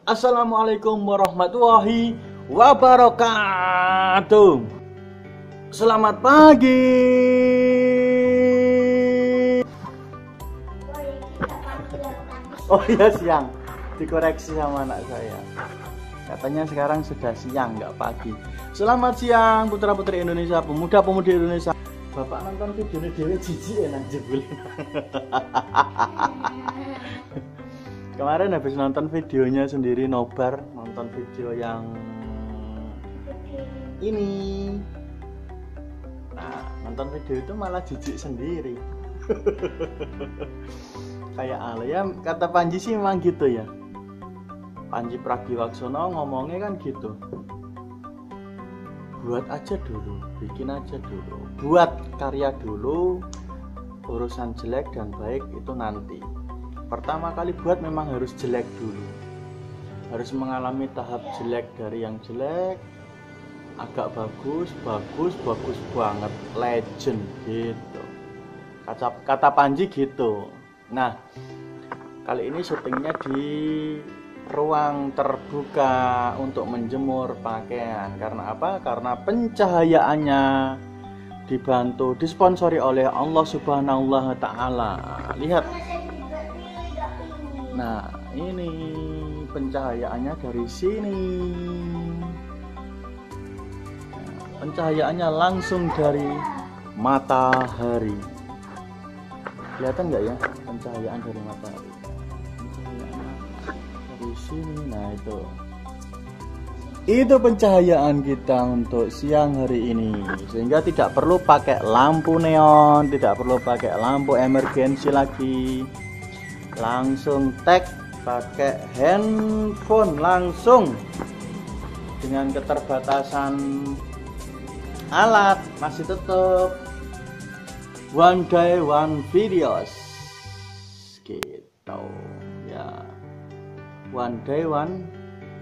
Assalamualaikum warahmatullahi wabarakatuh. Selamat pagi. Oh iya, siang. Dikoreksi sama anak saya. Katanya sekarang sudah siang, nggak pagi. Selamat siang putra-putri Indonesia, pemuda-pemudi Indonesia. Bapak nonton videonya dewe jijik enak jebul. Kemarin habis nonton videonya sendiri, nobar nonton video yang ini. Nah, nonton video itu malah jijik sendiri. Kayak Ale ya, kata Panji sih memang gitu ya. Panji Pragiwaksono ngomongnya kan gitu. Buat aja dulu, bikin aja dulu. Buat karya dulu, urusan jelek dan baik itu nanti. Pertama kali buat memang harus jelek dulu, harus mengalami tahap jelek dari yang jelek, agak bagus banget, legend gitu. Kata Panji gitu. Nah, kali ini syutingnya di ruang terbuka untuk menjemur pakaian. Karena apa? Karena pencahayaannya dibantu, disponsori oleh Allah Subhanahu wa Ta'ala. Lihat. Nah, ini pencahayaannya dari sini. Pencahayaannya langsung dari matahari. Kelihatan nggak ya pencahayaan dari matahari? Pencahayaannya dari sini. Nah, itu pencahayaan kita untuk siang hari ini, sehingga tidak perlu pakai lampu neon, tidak perlu pakai lampu emergensi lagi. Langsung tag pakai handphone langsung dengan keterbatasan alat, masih tetap one day one videos gitu ya, one day one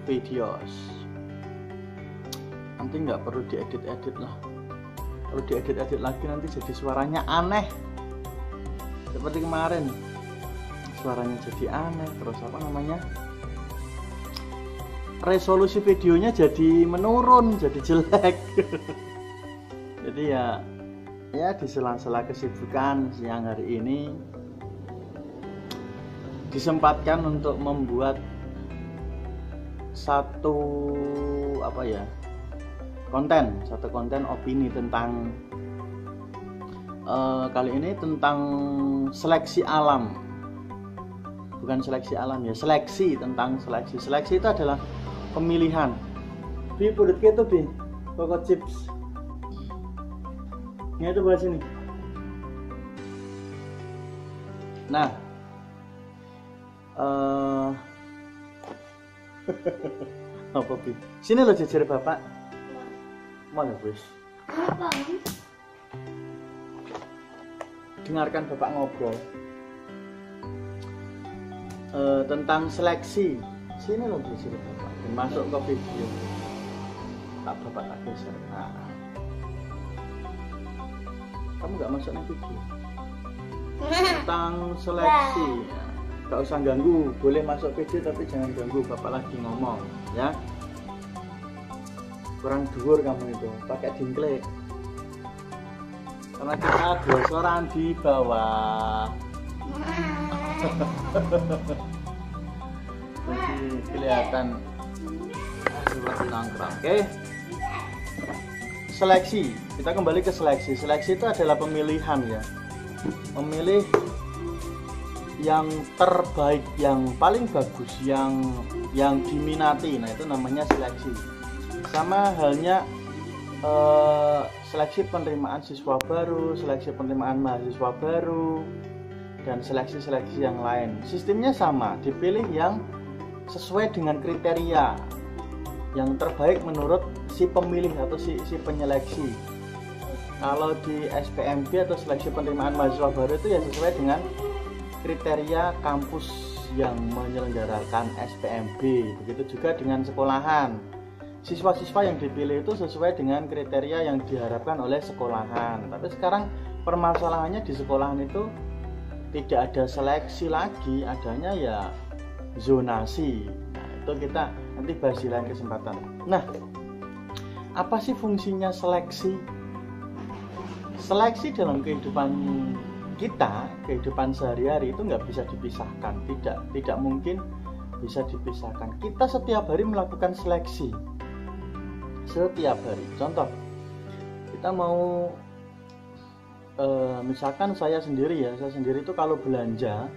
videos. Nanti nggak perlu diedit lah, kalau diedit lagi nanti jadi suaranya aneh seperti kemarin. Suaranya jadi aneh, terus resolusi videonya jadi menurun, jadi jelek. Jadi ya di sela-sela kesibukan siang hari ini disempatkan untuk membuat satu konten opini tentang kali ini tentang seleksi alam. Bukan seleksi alam ya, tentang seleksi itu adalah pemilihan. Bi pudut itu bi pokok chips ini itu bahas ini. Nah, apa bi sini lo jajar bapak mana bos, dengarkan bapak ngobrol tentang seleksi. Sini loh di sini bapak, masuk ke video bapak tak geser. Nah, kamu nggak masuk ke video tentang seleksi, nggak usah ganggu, boleh masuk video tapi jangan ganggu bapak lagi ngomong ya. Kurang dhuwur kamu itu, pakai dingklik karena kita gosoran di bawah. Jadi kelihatan seperti nangkrak. Oke. Seleksi. Kita kembali ke seleksi. Seleksi itu adalah pemilihan ya. Memilih yang terbaik, yang paling bagus, yang diminati. Nah, itu namanya seleksi. Sama halnya seleksi penerimaan siswa baru, seleksi penerimaan mahasiswa baru, dan seleksi-seleksi yang lain. Sistemnya sama, dipilih yang sesuai dengan kriteria yang terbaik menurut si pemilih atau si penyeleksi. Kalau di SPMB atau seleksi penerimaan mahasiswa baru itu ya sesuai dengan kriteria kampus yang menyelenggarakan SPMB. Begitu juga dengan sekolahan. Siswa-siswa yang dipilih itu sesuai dengan kriteria yang diharapkan oleh sekolahan. Tapi sekarang permasalahannya di sekolahan itu tidak ada seleksi lagi, adanya ya zonasi. Nah, itu kita nanti bahas di lain kesempatan. Nah, apa sih fungsinya seleksi? Seleksi dalam kehidupan kita, kehidupan sehari-hari itu nggak bisa dipisahkan, tidak mungkin bisa dipisahkan. Kita setiap hari melakukan seleksi, setiap hari. Contoh, kita mau misalkan saya sendiri itu kalau belanja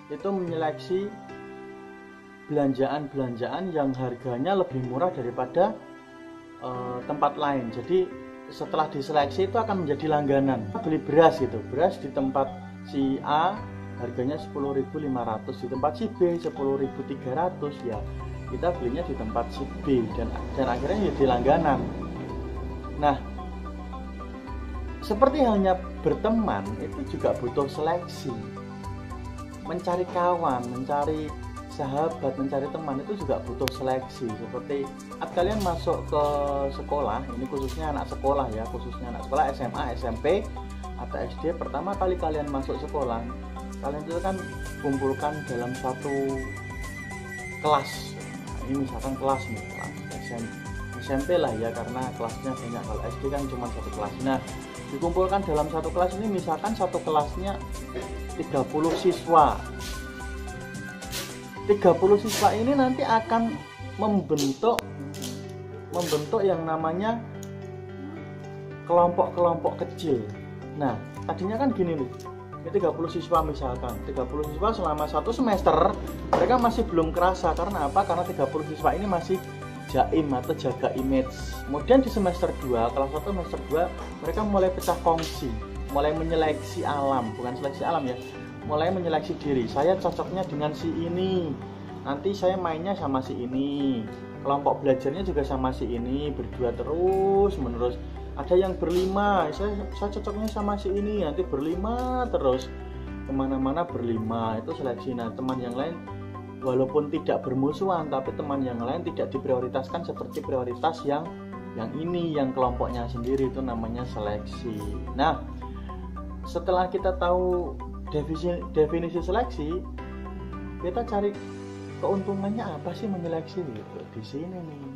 itu menyeleksi belanjaan yang harganya lebih murah daripada tempat lain. Jadi setelah diseleksi itu akan menjadi langganan. Beli beras gitu, beras di tempat si A harganya 10.500, di tempat si B 10.300, ya kita belinya di tempat si B dan akhirnya jadi langganan. Nah, seperti halnya berteman itu juga butuh seleksi. Mencari kawan, mencari sahabat, mencari teman itu juga butuh seleksi. Seperti kalian masuk ke sekolah, ini khususnya anak sekolah ya, khususnya anak sekolah SMA, SMP atau SD, pertama kali kalian masuk sekolah, kalian itu kan kumpulkan dalam satu kelas. Nah, ini misalkan kelas nih, kelas SMP lah ya, karena kelasnya banyak. Kalau SD kan cuma satu kelas. Nah, dikumpulkan dalam satu kelas ini, misalkan satu kelasnya 30 siswa. 30 siswa ini nanti akan membentuk yang namanya kelompok-kelompok kecil. Nah, tadinya kan gini nih, 30 siswa misalkan, 30 siswa selama satu semester mereka masih belum kerasa. Karena apa? Karena 30 siswa ini masih jaim atau jaga image. Kemudian di semester 2, kelas 1 semester 2, mereka mulai pecah kongsi, mulai menyeleksi alam, bukan seleksi alam ya, mulai menyeleksi diri. Saya cocoknya dengan si ini, nanti saya mainnya sama si ini, kelompok belajarnya juga sama si ini, berdua terus menerus. Ada yang berlima, saya cocoknya sama si ini, nanti berlima terus, kemana-mana berlima, itu seleksi. Nah, teman yang lain walaupun tidak bermusuhan, tapi teman yang lain tidak diprioritaskan seperti prioritas yang ini, yang kelompoknya sendiri, itu namanya seleksi. Nah, setelah kita tahu definisi seleksi, kita cari keuntungannya apa sih menyeleksi gitu. Di sini nih.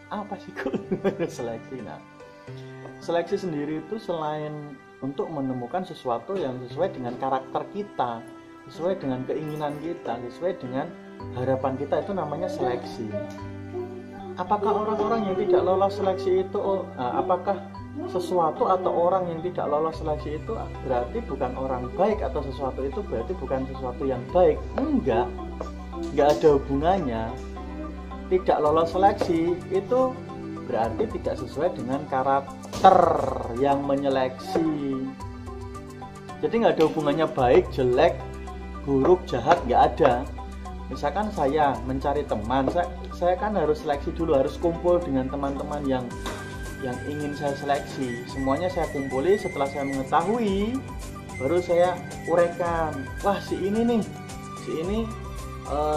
Apa sih keuntungan seleksi? Nah, seleksi sendiri itu selain untuk menemukan sesuatu yang sesuai dengan karakter kita, sesuai dengan keinginan kita, sesuai dengan harapan kita, itu namanya seleksi. Apakah orang-orang yang tidak lolos seleksi itu, apakah sesuatu atau orang yang tidak lolos seleksi itu berarti bukan orang baik, atau sesuatu itu berarti bukan sesuatu yang baik? Enggak ada hubungannya. Tidak lolos seleksi itu berarti tidak sesuai dengan karakter yang menyeleksi. Jadi nggak ada hubungannya baik, jelek, buruk, jahat, nggak ada. Misalkan saya mencari teman, saya kan harus seleksi dulu, harus kumpul dengan teman-teman yang ingin saya seleksi. Semuanya saya kumpuli, setelah saya mengetahui, baru saya uraikan. Wah, si ini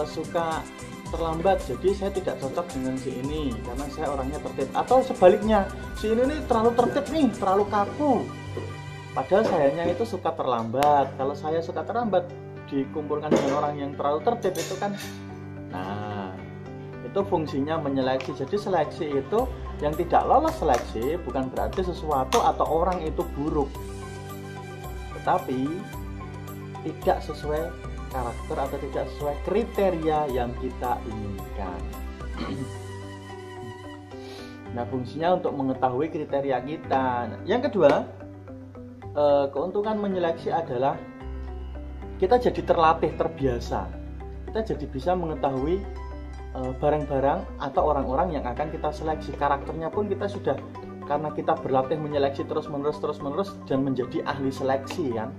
suka terlambat, jadi saya tidak cocok dengan si ini karena saya orangnya tertib. Atau sebaliknya, si ini nih terlalu tertib nih, terlalu kaku, padahal sayanya itu suka terlambat. Kalau saya suka terlambat dikumpulkan dengan orang yang terlalu tertib, itu kan, nah, itu fungsinya menyeleksi. Jadi seleksi itu, yang tidak lolos seleksi bukan berarti sesuatu atau orang itu buruk, tetapi tidak sesuai karakter atau tidak sesuai kriteria yang kita inginkan. Nah, fungsinya untuk mengetahui kriteria kita. Yang kedua, keuntungan menyeleksi adalah kita jadi terlatih, terbiasa. Kita jadi bisa mengetahui barang-barang atau orang-orang yang akan kita seleksi. Karakternya pun kita sudah, karena kita berlatih menyeleksi terus-menerus dan menjadi ahli seleksi kan.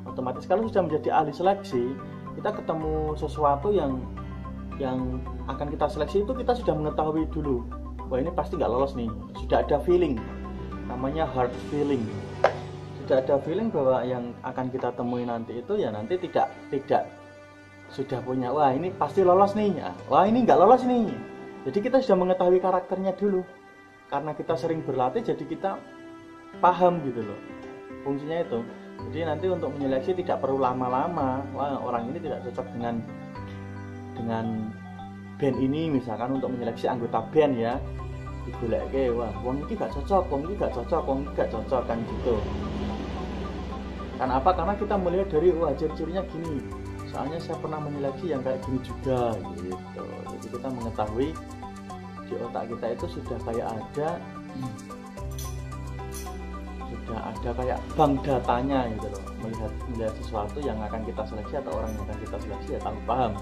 Otomatis kalau sudah menjadi ahli seleksi, kita ketemu sesuatu yang akan kita seleksi, itu kita sudah mengetahui dulu, wah ini pasti nggak lolos nih. Sudah ada feeling, namanya heart feeling. Sudah ada feeling bahwa yang akan kita temui nanti itu ya nanti tidak sudah punya, wah ini pasti lolos nih, wah ini nggak lolos nih. Jadi kita sudah mengetahui karakternya dulu, karena kita sering berlatih, jadi kita paham gitu loh fungsinya itu. Jadi nanti untuk menyeleksi tidak perlu lama-lama, wah orang ini tidak cocok dengan band ini misalkan untuk menyeleksi anggota band ya, digoleke wah wong iki gak cocok, wong iki gak cocok, wong iki gak cocok kan gitu. Karena apa? Karena kita melihat dari wah ciri-cirinya gini. Soalnya saya pernah menyeleksi yang kayak gini juga gitu. Jadi kita mengetahui di otak kita itu sudah ada kayak bank datanya gitu loh, melihat sesuatu yang akan kita seleksi atau orang yang akan kita seleksi ya tahu paham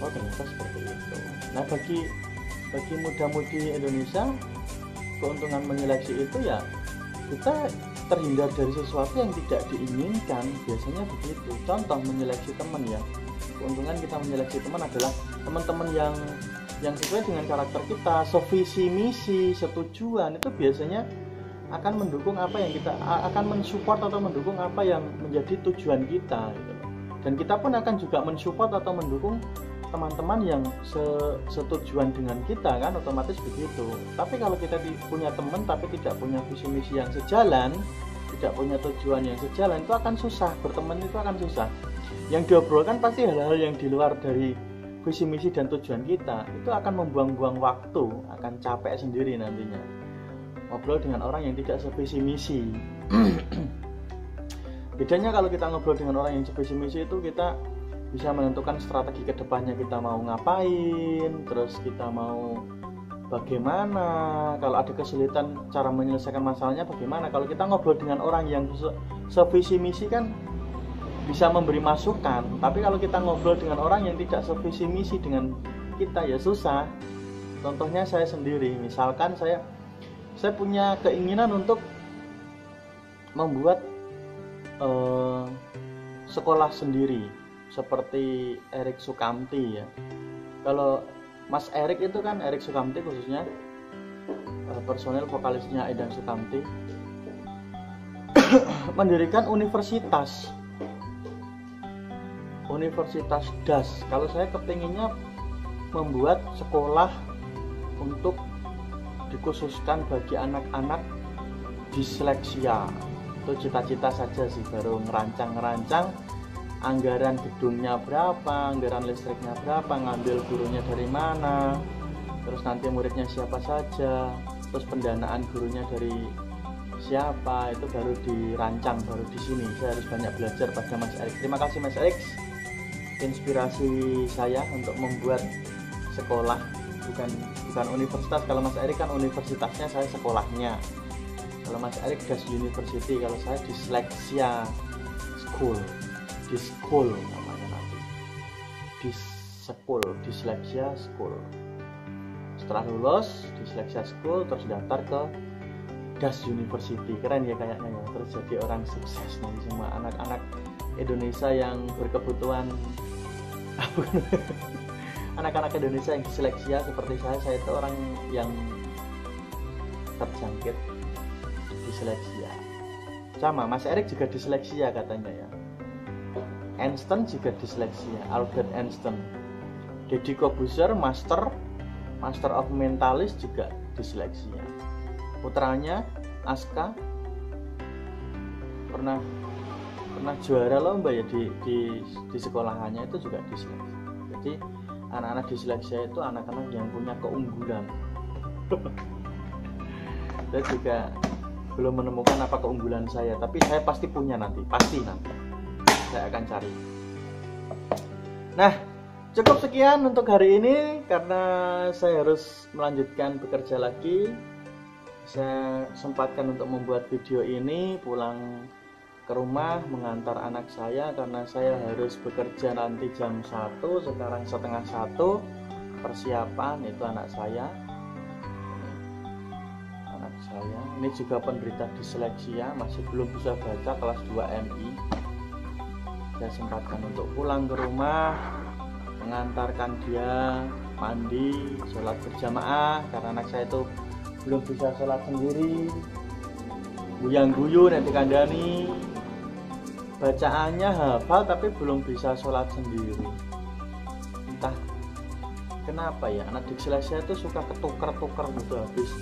oh ternyata seperti itu. Nah bagi muda-mudi Indonesia, keuntungan menyeleksi itu ya kita terhindar dari sesuatu yang tidak diinginkan, biasanya begitu. Contoh menyeleksi teman ya, keuntungan kita menyeleksi teman adalah teman-teman yang sesuai dengan karakter kita, sevisi misi, setujuan, itu biasanya akan mendukung apa yang kita akan mensupport atau mendukung apa yang menjadi tujuan kita gitu. Dan kita pun akan juga mensupport atau mendukung teman-teman yang setujuan dengan kita kan, otomatis begitu. Tapi kalau kita punya teman tapi tidak punya visi misi yang sejalan, tidak punya tujuan yang sejalan, itu akan susah, berteman itu akan susah. Yang diobrolkan pasti hal-hal yang di luar dari visi misi dan tujuan kita, itu akan membuang-buang waktu, akan capek sendiri nantinya. Ngobrol dengan orang yang tidak sevisi misi. Bedanya kalau kita ngobrol dengan orang yang sevisi misi itu kita bisa menentukan strategi kedepannya, kita mau ngapain, terus kita mau bagaimana, kalau ada kesulitan cara menyelesaikan masalahnya bagaimana. Kalau kita ngobrol dengan orang yang sevisi misi kan bisa memberi masukan, tapi kalau kita ngobrol dengan orang yang tidak sevisi misi dengan kita ya susah. Contohnya saya sendiri, misalkan saya punya keinginan untuk membuat sekolah sendiri seperti Erik Sukamti ya. Kalau Mas Erik itu kan, Erik Sukamti khususnya personil vokalisnya Endang Sukamti mendirikan universitas DAS. Kalau saya kepinginnya membuat sekolah untuk dikhususkan bagi anak-anak disleksia. Itu cita-cita saja sih, baru ngerancang anggaran gedungnya berapa, anggaran listriknya berapa, ngambil gurunya dari mana, terus nanti muridnya siapa saja, terus pendanaan gurunya dari siapa, itu baru dirancang, baru di sini. Saya harus banyak belajar pada Mas Erik. Terima kasih Mas Erik, inspirasi saya untuk membuat sekolah, bukan universitas. Kalau Mas Erik kan universitasnya, saya sekolahnya. Kalau Mas Erik DAS University, kalau saya Disleksia School, di school namanya nanti, Disleksia School. Setelah lulus Disleksia School terus daftar ke DAS University, keren ya kayaknya ya. Terus jadi orang sukses nanti semua anak-anak Indonesia yang berkebutuhan anak-anak Indonesia yang disleksia seperti saya itu orang yang terjangkit disleksia. Sama Mas Erik juga disleksia katanya ya. Einstein juga disleksia, Albert Einstein. Deddy Corbuzier Master of Mentalist juga disleksia. Putranya Aska pernah juara lomba ya di sekolahannya, itu juga disleksia. Jadi anak-anak disleksia itu anak-anak yang punya keunggulan. Saya juga belum menemukan apa keunggulan saya, tapi saya pasti punya nanti, saya akan cari. Nah, cukup sekian untuk hari ini karena saya harus melanjutkan bekerja lagi. Saya sempatkan untuk membuat video ini pulang ke rumah mengantar anak saya karena saya harus bekerja nanti jam 1, sekarang setengah 1. Persiapan itu anak saya. Ini juga penderita disleksia, masih belum bisa baca, kelas 2 MI. Saya sempatkan untuk pulang ke rumah, mengantarkan dia mandi, sholat berjamaah karena anak saya itu belum bisa sholat sendiri, guyang-guyu nanti kandani, bacaannya hafal tapi belum bisa sholat sendiri. Entah kenapa ya, anak disleksia itu suka ketukar-tukar gitu, habis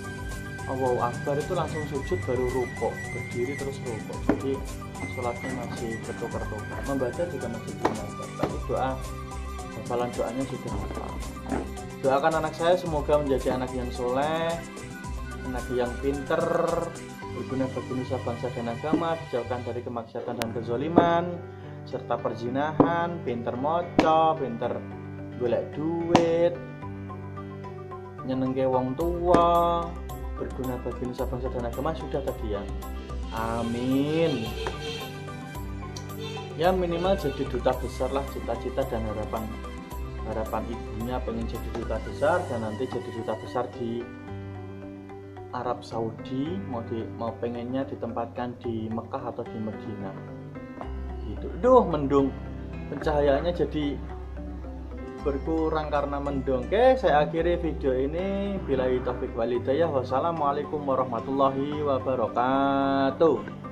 Allahu Akbar itu langsung sujud baru rukuk, berdiri terus rukuk. Jadi sholatnya masih bertukar-tukar, membaca juga masih belum lancar. Tapi doa hafalan doanya sudah hafal. Doakan anak saya semoga menjadi anak yang soleh, anak yang pinter, berguna bagi nusa bangsa dan agama, dijauhkan dari kemaksiatan dan kezaliman, serta perzinahan, pinter moco, pinter golek duit, nyenengke wong tua, berguna bagi nusa bangsa dan agama. Sudah tadi ya, amin. Ya minimal jadi duta besar lah, cita-cita dan harapan ibunya pengen jadi duta besar, dan nanti jadi duta besar di Arab Saudi, mau pengennya ditempatkan di Mekah atau di Medina gitu. Mendung, pencahayaannya jadi berkurang karena mendung. Oke, saya akhiri video ini. Billahi taufiq wal hidayah. Wassalamualaikum warahmatullahi wabarakatuh.